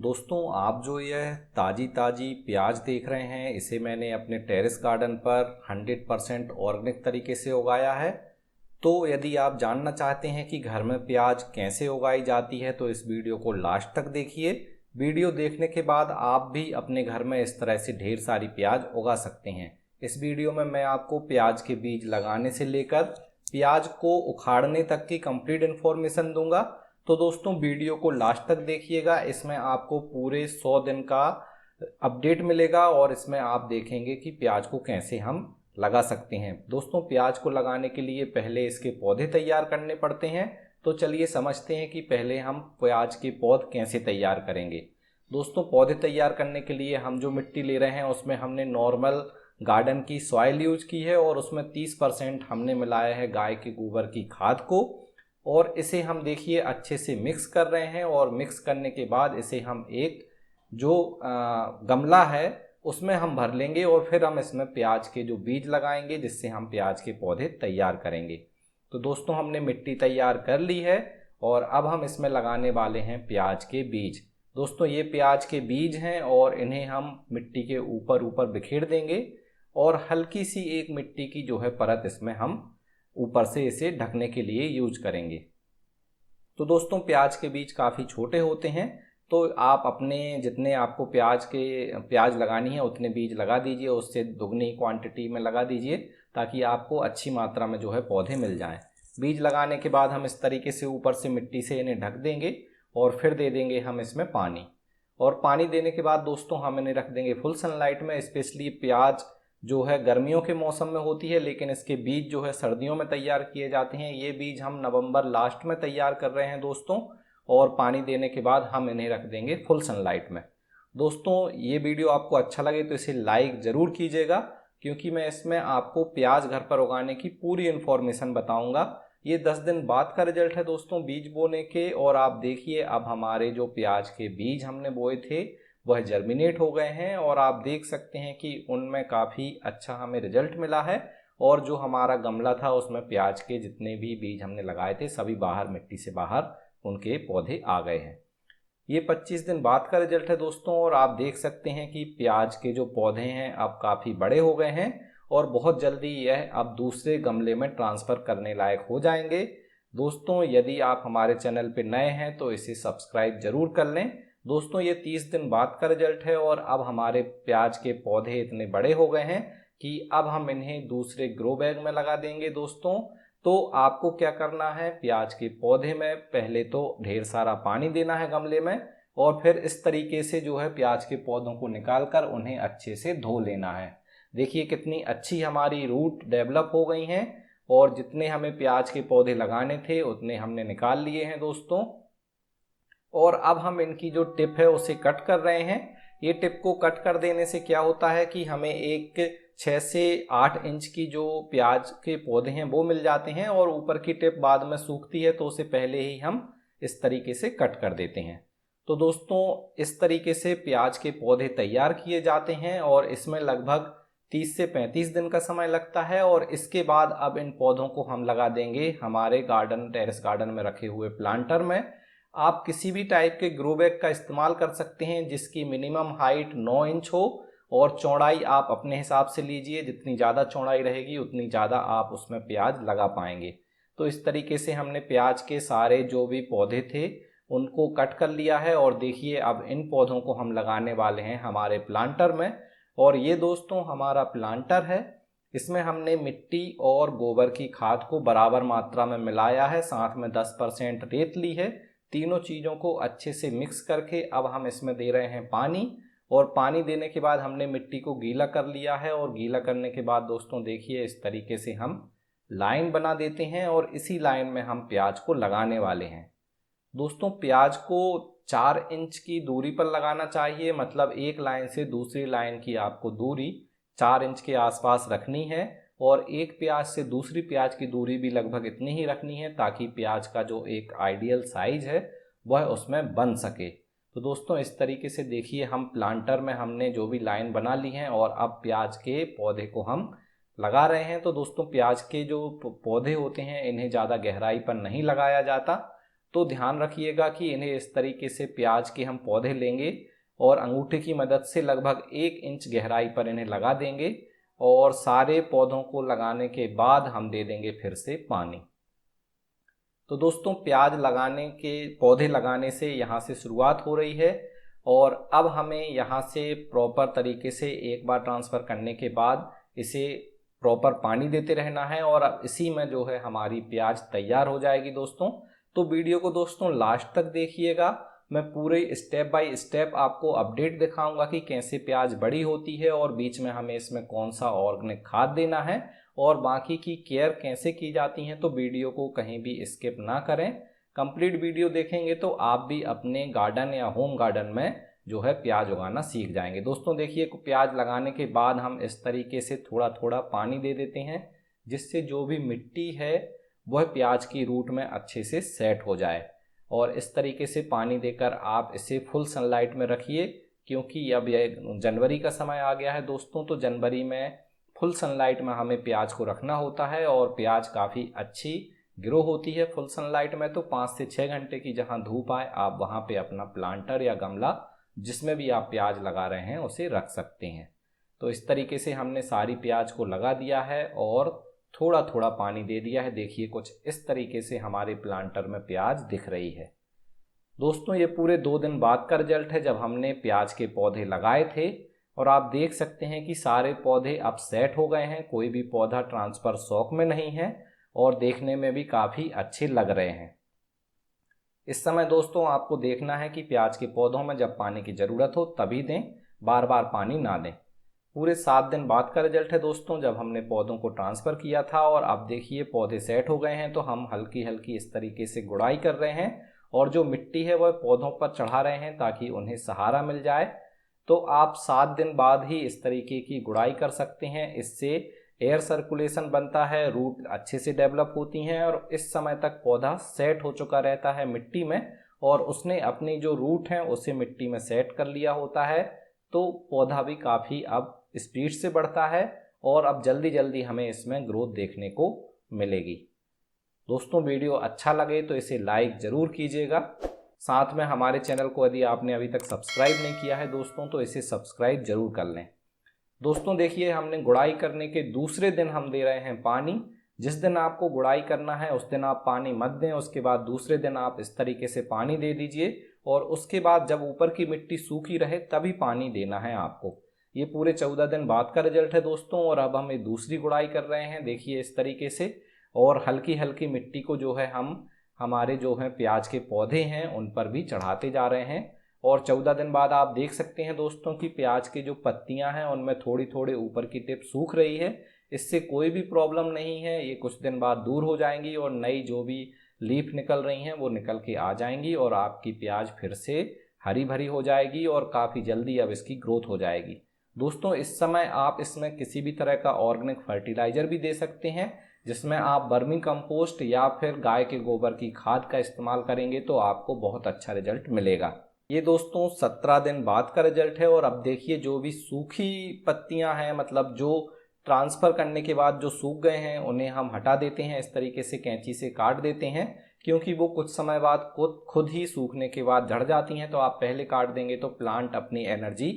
दोस्तों, आप जो यह ताज़ी ताज़ी प्याज देख रहे हैं, इसे मैंने अपने टेरेस गार्डन पर 100% ऑर्गेनिक तरीके से उगाया है। तो यदि आप जानना चाहते हैं कि घर में प्याज कैसे उगाई जाती है तो इस वीडियो को लास्ट तक देखिए। वीडियो देखने के बाद आप भी अपने घर में इस तरह से ढेर सारी प्याज उगा सकते हैं। इस वीडियो में मैं आपको प्याज के बीज लगाने से लेकर प्याज को उखाड़ने तक की कंप्लीट इन्फॉर्मेशन दूंगा। तो दोस्तों, वीडियो को लास्ट तक देखिएगा। इसमें आपको पूरे 100 दिन का अपडेट मिलेगा और इसमें आप देखेंगे कि प्याज को कैसे हम लगा सकते हैं। दोस्तों, प्याज को लगाने के लिए पहले इसके पौधे तैयार करने पड़ते हैं। तो चलिए समझते हैं कि पहले हम प्याज के पौध कैसे तैयार करेंगे। दोस्तों, पौधे तैयार करने के लिए हम जो मिट्टी ले रहे हैं उसमें हमने नॉर्मल गार्डन की सॉइल यूज की है और उसमें 30% हमने मिलाया है गाय के गोबर की खाद को। और इसे हम देखिए अच्छे से मिक्स कर रहे हैं और मिक्स करने के बाद इसे हम एक जो गमला है उसमें हम भर लेंगे और फिर हम इसमें प्याज के जो बीज लगाएंगे जिससे हम प्याज के पौधे तैयार करेंगे। तो दोस्तों, हमने मिट्टी तैयार कर ली है और अब हम इसमें लगाने वाले हैं प्याज के बीज। दोस्तों, ये प्याज के बीज हैं और इन्हें हम मिट्टी के ऊपर ऊपर बिखेर देंगे और हल्की सी एक मिट्टी की जो है परत इसमें हम ऊपर से इसे ढकने के लिए यूज करेंगे। तो दोस्तों, प्याज के बीज काफ़ी छोटे होते हैं, तो आप अपने जितने आपको प्याज लगानी है उतने बीज लगा दीजिए, उससे दुगनी क्वांटिटी में लगा दीजिए ताकि आपको अच्छी मात्रा में जो है पौधे मिल जाएं। बीज लगाने के बाद हम इस तरीके से ऊपर से मिट्टी से इन्हें ढक देंगे और फिर दे देंगे हम इसमें पानी। और पानी देने के बाद दोस्तों हम इन्हें रख देंगे फुल सनलाइट में। स्पेशली प्याज जो है गर्मियों के मौसम में होती है, लेकिन इसके बीज जो है सर्दियों में तैयार किए जाते हैं। ये बीज हम नवंबर लास्ट में तैयार कर रहे हैं दोस्तों। और पानी देने के बाद हम इन्हें रख देंगे फुल सनलाइट में। दोस्तों, ये वीडियो आपको अच्छा लगे तो इसे लाइक ज़रूर कीजिएगा, क्योंकि मैं इसमें आपको प्याज घर पर उगाने की पूरी इन्फॉर्मेशन बताऊंगा। ये 10 दिन बाद का रिजल्ट है दोस्तों बीज बोने के। और आप देखिए, अब हमारे जो प्याज के बीज हमने बोए थे वह जर्मिनेट हो गए हैं और आप देख सकते हैं कि उनमें काफ़ी अच्छा हमें रिजल्ट मिला है। और जो हमारा गमला था उसमें प्याज के जितने भी बीज हमने लगाए थे सभी बाहर मिट्टी से बाहर उनके पौधे आ गए हैं। ये 25 दिन बाद का रिजल्ट है दोस्तों। और आप देख सकते हैं कि प्याज के जो पौधे हैं अब काफ़ी बड़े हो गए हैं और बहुत जल्दी यह अब दूसरे गमले में ट्रांसफ़र करने लायक हो जाएंगे। दोस्तों, यदि आप हमारे चैनल पर नए हैं तो इसे सब्सक्राइब जरूर कर लें। दोस्तों, ये 30 दिन बाद का रिजल्ट है और अब हमारे प्याज के पौधे इतने बड़े हो गए हैं कि अब हम इन्हें दूसरे ग्रो बैग में लगा देंगे दोस्तों। तो आपको क्या करना है, प्याज के पौधे में पहले तो ढेर सारा पानी देना है गमले में और फिर इस तरीके से जो है प्याज के पौधों को निकाल कर उन्हें अच्छे से धो लेना है। देखिए कितनी अच्छी हमारी रूट डेवलप हो गई हैं और जितने हमें प्याज के पौधे लगाने थे उतने हमने निकाल लिए हैं दोस्तों। और अब हम इनकी जो टिप है उसे कट कर रहे हैं। ये टिप को कट कर देने से क्या होता है कि हमें एक 6 से 8 इंच की जो प्याज के पौधे हैं वो मिल जाते हैं और ऊपर की टिप बाद में सूखती है तो उसे पहले ही हम इस तरीके से कट कर देते हैं। तो दोस्तों, इस तरीके से प्याज के पौधे तैयार किए जाते हैं और इसमें लगभग 30 से 35 दिन का समय लगता है। और इसके बाद अब इन पौधों को हम लगा देंगे हमारे टेरेस गार्डन में रखे हुए प्लांटर में। आप किसी भी टाइप के ग्रो बैग का इस्तेमाल कर सकते हैं जिसकी मिनिमम हाइट 9 इंच हो और चौड़ाई आप अपने हिसाब से लीजिए। जितनी ज़्यादा चौड़ाई रहेगी उतनी ज़्यादा आप उसमें प्याज लगा पाएंगे। तो इस तरीके से हमने प्याज के सारे जो भी पौधे थे उनको कट कर लिया है और देखिए अब इन पौधों को हम लगाने वाले हैं हमारे प्लांटर में। और ये दोस्तों हमारा प्लांटर है। इसमें हमने मिट्टी और गोबर की खाद को बराबर मात्रा में मिलाया है, साथ में 10% रेत ली है। तीनों चीज़ों को अच्छे से मिक्स करके अब हम इसमें दे रहे हैं पानी। और पानी देने के बाद हमने मिट्टी को गीला कर लिया है और गीला करने के बाद दोस्तों देखिए इस तरीके से हम लाइन बना देते हैं और इसी लाइन में हम प्याज को लगाने वाले हैं। दोस्तों, प्याज को 4 इंच की दूरी पर लगाना चाहिए, मतलब एक लाइन से दूसरी लाइन की आपको दूरी 4 इंच के आसपास रखनी है। और एक प्याज से दूसरी प्याज की दूरी भी लगभग इतनी ही रखनी है ताकि प्याज का जो एक आइडियल साइज है वह उसमें बन सके। तो दोस्तों, इस तरीके से देखिए हम प्लांटर में हमने जो भी लाइन बना ली है और अब प्याज के पौधे को हम लगा रहे हैं। तो दोस्तों, प्याज के जो पौधे होते हैं इन्हें ज़्यादा गहराई पर नहीं लगाया जाता। तो ध्यान रखिएगा कि इन्हें इस तरीके से प्याज के हम पौधे लेंगे और अंगूठे की मदद से लगभग 1 इंच गहराई पर इन्हें लगा देंगे और सारे पौधों को लगाने के बाद हम दे देंगे फिर से पानी। तो दोस्तों प्याज लगाने के पौधे लगाने से यहाँ से शुरुआत हो रही है और अब हमें यहाँ से प्रॉपर तरीके से एक बार ट्रांसफ़र करने के बाद इसे प्रॉपर पानी देते रहना है और अब इसी में जो है हमारी प्याज तैयार हो जाएगी दोस्तों। तो वीडियो को दोस्तों लास्ट तक देखिएगा, मैं पूरे स्टेप बाय स्टेप आपको अपडेट दिखाऊंगा कि कैसे प्याज बड़ी होती है और बीच में हमें इसमें कौन सा ऑर्गेनिक खाद देना है और बाकी की केयर कैसे की जाती हैं। तो वीडियो को कहीं भी स्किप ना करें, कंप्लीट वीडियो देखेंगे तो आप भी अपने गार्डन या होम गार्डन में जो है प्याज उगाना सीख जाएंगे। दोस्तों देखिए प्याज लगाने के बाद हम इस तरीके से थोड़ा थोड़ा पानी दे देते हैं जिससे जो भी मिट्टी है वह प्याज की रूट में अच्छे से सेट हो जाए और इस तरीके से पानी देकर आप इसे फुल सनलाइट में रखिए क्योंकि अब यह जनवरी का समय आ गया है दोस्तों। तो जनवरी में फुल सनलाइट में हमें प्याज को रखना होता है और प्याज काफ़ी अच्छी ग्रो होती है फुल सनलाइट में। तो 5 से 6 घंटे की जहां धूप आए आप वहां पे अपना प्लांटर या गमला जिसमें भी आप प्याज लगा रहे हैं उसे रख सकते हैं। तो इस तरीके से हमने सारी प्याज को लगा दिया है और थोड़ा थोड़ा पानी दे दिया है। देखिए कुछ इस तरीके से हमारे प्लांटर में प्याज दिख रही है। दोस्तों ये पूरे 2 दिन बाद का रिजल्ट है जब हमने प्याज के पौधे लगाए थे और आप देख सकते हैं कि सारे पौधे अब सेट हो गए हैं, कोई भी पौधा ट्रांसफर शॉक में नहीं है और देखने में भी काफ़ी अच्छे लग रहे हैं। इस समय दोस्तों आपको देखना है कि प्याज के पौधों में जब पानी की ज़रूरत हो तभी दें, बार बार पानी ना दें। पूरे 7 दिन बाद का रिजल्ट है दोस्तों जब हमने पौधों को ट्रांसफ़र किया था और अब देखिए पौधे सेट हो गए हैं। तो हम हल्की हल्की इस तरीके से गुड़ाई कर रहे हैं और जो मिट्टी है वह पौधों पर चढ़ा रहे हैं ताकि उन्हें सहारा मिल जाए। तो आप 7 दिन बाद ही इस तरीके की गुड़ाई कर सकते हैं, इससे एयर सर्कुलेशन बनता है, रूट अच्छे से डेवलप होती हैं और इस समय तक पौधा सेट हो चुका रहता है मिट्टी में और उसने अपनी जो रूट हैं उसे मिट्टी में सेट कर लिया होता है। तो पौधा भी काफ़ी अब स्पीड से बढ़ता है और अब जल्दी जल्दी हमें इसमें ग्रोथ देखने को मिलेगी। दोस्तों वीडियो अच्छा लगे तो इसे लाइक ज़रूर कीजिएगा, साथ में हमारे चैनल को यदि आपने अभी तक सब्सक्राइब नहीं किया है दोस्तों तो इसे सब्सक्राइब ज़रूर कर लें। दोस्तों देखिए हमने गुड़ाई करने के दूसरे दिन हम दे रहे हैं पानी। जिस दिन आपको गुड़ाई करना है उस दिन आप पानी मत दें, उसके बाद दूसरे दिन आप इस तरीके से पानी दे दीजिए और उसके बाद जब ऊपर की मिट्टी सूखी रहे तभी पानी देना है आपको। ये पूरे 14 दिन बाद का रिजल्ट है दोस्तों और अब हम दूसरी गुड़ाई कर रहे हैं देखिए इस तरीके से और हल्की हल्की मिट्टी को जो है हम हमारे जो है प्याज के पौधे हैं उन पर भी चढ़ाते जा रहे हैं और 14 दिन बाद आप देख सकते हैं दोस्तों कि प्याज की जो पत्तियां हैं उनमें थोड़ी थोड़ी ऊपर की टिप सूख रही है। इससे कोई भी प्रॉब्लम नहीं है, ये कुछ दिन बाद दूर हो जाएंगी और नई जो भी लीफ निकल रही हैं वो निकल के आ जाएंगी और आपकी प्याज फिर से हरी भरी हो जाएगी और काफ़ी जल्दी अब इसकी ग्रोथ हो जाएगी। दोस्तों इस समय आप इसमें किसी भी तरह का ऑर्गेनिक फर्टिलाइज़र भी दे सकते हैं जिसमें आप वर्मी कंपोस्ट या फिर गाय के गोबर की खाद का इस्तेमाल करेंगे तो आपको बहुत अच्छा रिजल्ट मिलेगा। ये दोस्तों 17 दिन बाद का रिजल्ट है और अब देखिए जो भी सूखी पत्तियां हैं मतलब जो ट्रांसफ़र करने के बाद जो सूख गए हैं उन्हें हम हटा देते हैं, इस तरीके से कैंची से काट देते हैं क्योंकि वो कुछ समय बाद खुद ही सूखने के बाद झड़ जाती हैं। तो आप पहले काट देंगे तो प्लांट अपनी एनर्जी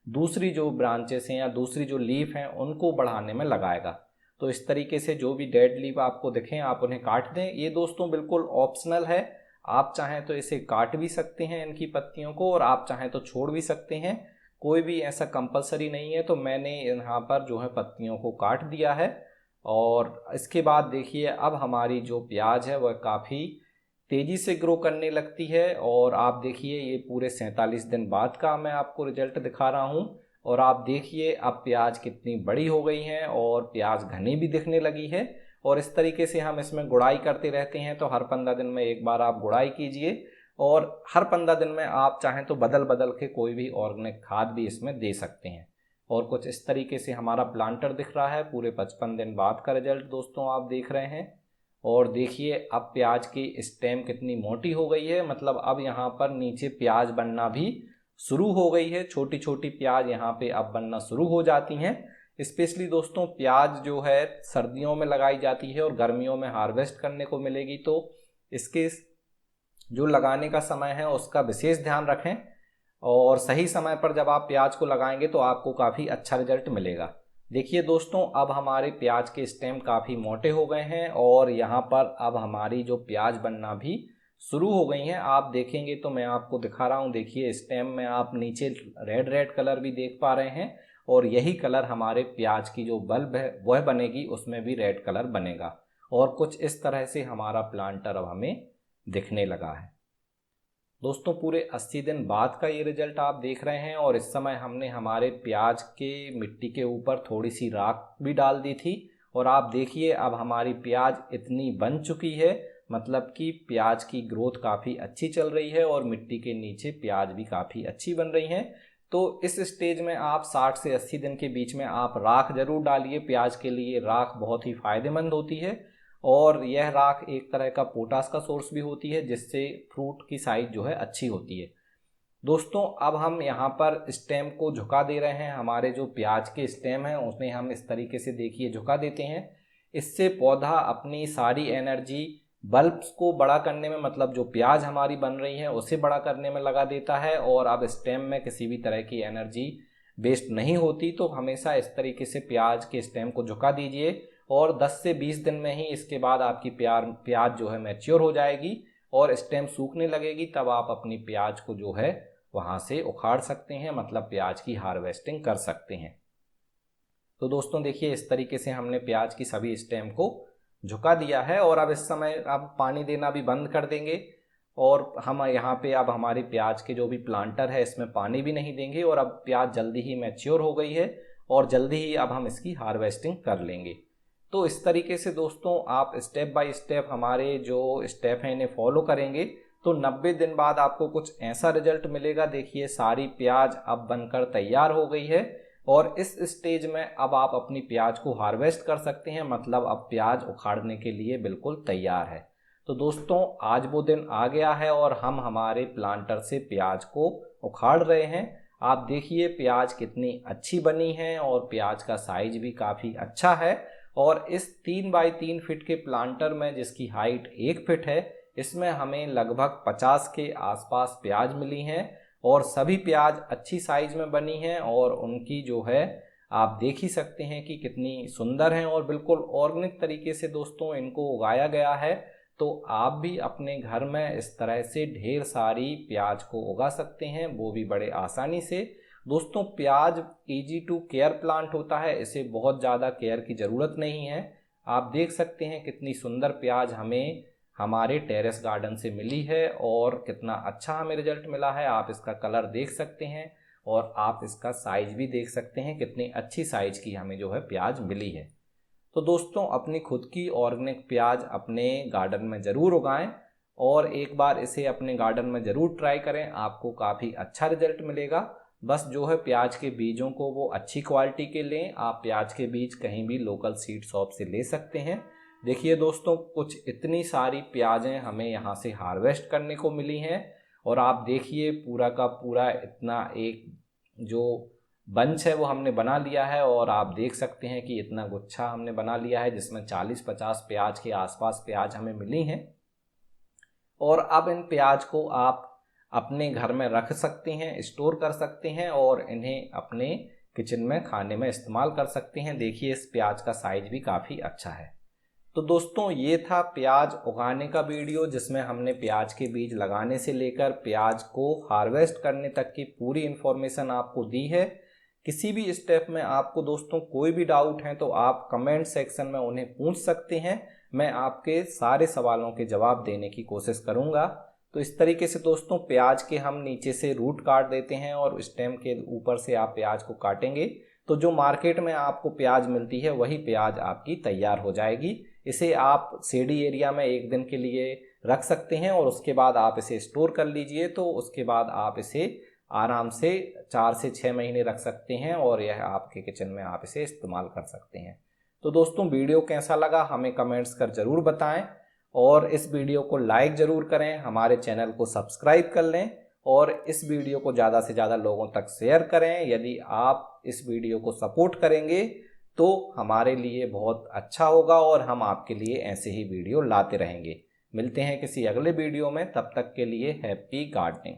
दूसरी जो ब्रांचेस हैं या दूसरी जो लीफ हैं उनको बढ़ाने में लगाएगा। तो इस तरीके से जो भी डेड लीफ आपको दिखें आप उन्हें काट दें। ये दोस्तों बिल्कुल ऑप्शनल है, आप चाहें तो इसे काट भी सकते हैं इनकी पत्तियों को और आप चाहें तो छोड़ भी सकते हैं, कोई भी ऐसा कंपलसरी नहीं है। तो मैंने यहाँ पर जो है पत्तियों को काट दिया है और इसके बाद देखिए अब हमारी जो प्याज है वह काफ़ी तेज़ी से ग्रो करने लगती है और आप देखिए ये पूरे 47 दिन बाद का मैं आपको रिजल्ट दिखा रहा हूँ और आप देखिए अब प्याज कितनी बड़ी हो गई हैं और प्याज घनी भी दिखने लगी है। और इस तरीके से हम इसमें गुड़ाई करते रहते हैं, तो हर 15 दिन में एक बार आप गुड़ाई कीजिए और हर 15 दिन में आप चाहें तो बदल बदल के कोई भी ऑर्गेनिक खाद भी इसमें दे सकते हैं। और कुछ इस तरीके से हमारा प्लांटर दिख रहा है पूरे 55 दिन बाद का रिजल्ट दोस्तों आप देख रहे हैं। और देखिए अब प्याज की स्टेम कितनी मोटी हो गई है, मतलब अब यहाँ पर नीचे प्याज बनना भी शुरू हो गई है, छोटी छोटी प्याज यहाँ पे अब बनना शुरू हो जाती हैं। स्पेशली दोस्तों प्याज जो है सर्दियों में लगाई जाती है और गर्मियों में हार्वेस्ट करने को मिलेगी, तो इसके जो लगाने का समय है उसका विशेष ध्यान रखें और सही समय पर जब आप प्याज को लगाएंगे तो आपको काफ़ी अच्छा रिजल्ट मिलेगा। देखिए दोस्तों, अब हमारे प्याज के स्टेम काफ़ी मोटे हो गए हैं और यहाँ पर अब हमारी जो प्याज बनना भी शुरू हो गई हैं। आप देखेंगे तो मैं आपको दिखा रहा हूँ, देखिए स्टेम में आप नीचे रेड रेड कलर भी देख पा रहे हैं और यही कलर हमारे प्याज की जो बल्ब है वह बनेगी उसमें भी रेड कलर बनेगा और कुछ इस तरह से हमारा प्लांटर अब हमें दिखने लगा है। दोस्तों, पूरे 80 दिन बाद का ये रिजल्ट आप देख रहे हैं और इस समय हमने हमारे प्याज के मिट्टी के ऊपर थोड़ी सी राख भी डाल दी थी और आप देखिए अब हमारी प्याज इतनी बन चुकी है, मतलब कि प्याज की ग्रोथ काफ़ी अच्छी चल रही है और मिट्टी के नीचे प्याज भी काफ़ी अच्छी बन रही हैं। तो इस स्टेज में आप 60 से 80 दिन के बीच में आप राख ज़रूर डालिए। प्याज के लिए राख बहुत ही फ़ायदेमंद होती है और यह राख एक तरह का पोटास का सोर्स भी होती है जिससे फ्रूट की साइज जो है अच्छी होती है। दोस्तों, अब हम यहाँ पर स्टेम को झुका दे रहे हैं। हमारे जो प्याज के स्टेम हैं उन्हें हम इस तरीके से देखिए झुका देते हैं। इससे पौधा अपनी सारी एनर्जी बल्ब्स को बड़ा करने में, मतलब जो प्याज हमारी बन रही है उसे बड़ा करने में लगा देता है और अब स्टेम में किसी भी तरह की एनर्जी वेस्ट नहीं होती। तो हमेशा इस तरीके से प्याज के स्टेम को झुका दीजिए और 10 से 20 दिन में ही इसके बाद आपकी प्याज जो है मैच्योर हो जाएगी और स्टेम सूखने लगेगी। तब आप अपनी प्याज को जो है वहाँ से उखाड़ सकते हैं, मतलब प्याज की हार्वेस्टिंग कर सकते हैं। तो दोस्तों देखिए, इस तरीके से हमने प्याज की सभी स्टेम को झुका दिया है और अब इस समय अब पानी देना भी बंद कर देंगे और हम यहाँ पे अब हमारी प्याज के जो भी प्लांटर है इसमें पानी भी नहीं देंगे और अब प्याज जल्दी ही मैच्योर हो गई है और जल्दी ही अब हम इसकी हार्वेस्टिंग कर लेंगे। तो इस तरीके से दोस्तों आप स्टेप बाय स्टेप हमारे जो स्टेप हैं इन्हें फॉलो करेंगे तो 90 दिन बाद आपको कुछ ऐसा रिजल्ट मिलेगा। देखिए, सारी प्याज अब बनकर तैयार हो गई है और इस स्टेज में अब आप अपनी प्याज को हार्वेस्ट कर सकते हैं, मतलब अब प्याज उखाड़ने के लिए बिल्कुल तैयार है। तो दोस्तों, आज वो दिन आ गया है और हम हमारे प्लांटर से प्याज को उखाड़ रहे हैं। आप देखिए प्याज कितनी अच्छी बनी है और प्याज का साइज भी काफ़ी अच्छा है और इस 3 बाई 3 फीट के प्लांटर में जिसकी हाइट 1 फीट है, इसमें हमें लगभग 50 के आसपास प्याज मिली हैं और सभी प्याज अच्छी साइज में बनी हैं और उनकी जो है आप देख ही सकते हैं कि कितनी सुंदर हैं और बिल्कुल ऑर्गेनिक तरीके से दोस्तों इनको उगाया गया है। तो आप भी अपने घर में इस तरह से ढेर सारी प्याज को उगा सकते हैं, वो भी बड़े आसानी से। दोस्तों, प्याज इजी टू केयर प्लांट होता है, इसे बहुत ज़्यादा केयर की ज़रूरत नहीं है। आप देख सकते हैं कितनी सुंदर प्याज हमें हमारे टेरेस गार्डन से मिली है और कितना अच्छा हमें रिजल्ट मिला है। आप इसका कलर देख सकते हैं और आप इसका साइज भी देख सकते हैं, कितनी अच्छी साइज की हमें जो है प्याज मिली है। तो दोस्तों, अपनी खुद की ऑर्गेनिक प्याज अपने गार्डन में ज़रूर उगाएं और एक बार इसे अपने गार्डन में ज़रूर ट्राई करें, आपको काफ़ी अच्छा रिजल्ट मिलेगा। बस जो है प्याज के बीजों को वो अच्छी क्वालिटी के लें। आप प्याज के बीज कहीं भी लोकल सीड शॉप से ले सकते हैं। देखिए दोस्तों, कुछ इतनी सारी प्याजें हमें यहाँ से हार्वेस्ट करने को मिली हैं और आप देखिए पूरा का पूरा इतना एक जो बंच है वो हमने बना लिया है और आप देख सकते हैं कि इतना गुच्छा हमने बना लिया है जिसमें 40-50 प्याज के आसपास प्याज हमें मिली हैं। और अब इन प्याज को आप अपने घर में रख सकते हैं, स्टोर कर सकते हैं और इन्हें अपने किचन में खाने में इस्तेमाल कर सकते हैं। देखिए, इस प्याज का साइज भी काफ़ी अच्छा है। तो दोस्तों, ये था प्याज उगाने का वीडियो जिसमें हमने प्याज के बीज लगाने से लेकर प्याज को हार्वेस्ट करने तक की पूरी इन्फॉर्मेशन आपको दी है। किसी भी स्टेप में आपको दोस्तों कोई भी डाउट है तो आप कमेंट सेक्शन में उन्हें पूछ सकते हैं, मैं आपके सारे सवालों के जवाब देने की कोशिश करूंगा। तो इस तरीके से दोस्तों प्याज के हम नीचे से रूट काट देते हैं और स्टेम के ऊपर से आप प्याज को काटेंगे तो जो मार्केट में आपको प्याज मिलती है वही प्याज आपकी तैयार हो जाएगी। इसे आप शेडी एरिया में 1 दिन के लिए रख सकते हैं और उसके बाद आप इसे स्टोर कर लीजिए, तो उसके बाद आप इसे आराम से 4 से 6 महीने रख सकते हैं और यह आपके किचन में आप इसे इस्तेमाल कर सकते हैं। तो दोस्तों, वीडियो कैसा लगा हमें कमेंट्स कर ज़रूर बताएं और इस वीडियो को लाइक ज़रूर करें, हमारे चैनल को सब्सक्राइब कर लें और इस वीडियो को ज़्यादा से ज़्यादा लोगों तक शेयर करें। यदि आप इस वीडियो को सपोर्ट करेंगे तो हमारे लिए बहुत अच्छा होगा और हम आपके लिए ऐसे ही वीडियो लाते रहेंगे। मिलते हैं किसी अगले वीडियो में, तब तक के लिए हैप्पी गार्डनिंग।